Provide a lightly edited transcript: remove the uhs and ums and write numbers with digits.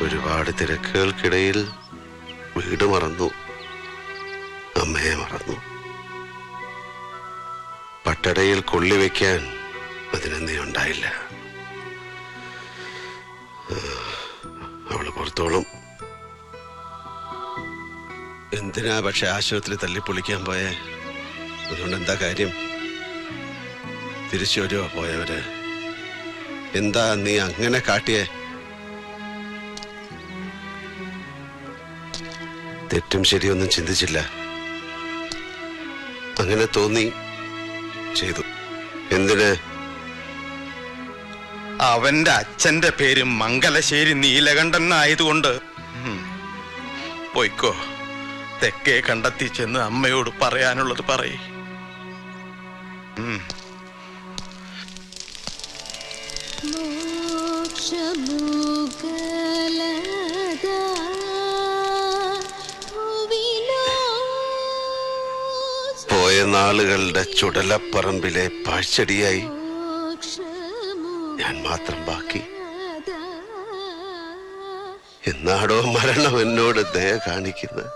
ഒരുപാട് തിരക്കുകൾക്കിടയിൽ വീട് മറന്നു, അമ്മയെ മറന്നു. പട്ടടയിൽ കൊള്ളിവെക്കാൻ അതിനെന്തേ ഉണ്ടായില്ല. അവള് പുറത്തോളം. എന്തിനാ പക്ഷെ ആശുപത്രി തല്ലിപ്പൊളിക്കാൻ പോയേ? അതുകൊണ്ട് എന്താ കാര്യം? തിരിച്ചു വരുവോ പോയവര്? എന്താ നീ അങ്ങനെ കാട്ടിയേ? തെറ്റും ശരിയൊന്നും ചിന്തിച്ചില്ല. അങ്ങനെ തോന്നി ചെയ്തു. എന്തിന്? അവന്റെ അച്ഛന്റെ പേര് മംഗലശ്ശേരി നീലകണ്ഠൻ ആയതുകൊണ്ട് പോയിക്കോ. തെക്കേ കണ്ടെത്തി ചെന്ന് അമ്മയോട് പറയാനുള്ളത് പറയേ. പോയ നാളുകളുടെ ചുടലപ്പറമ്പിലെ പാഴ്ചെടിയായി ഞാൻ മാത്രം ബാക്കി. എന്നാടോ മരണം എന്നോട് ദയ കാണിക്കുന്നത്?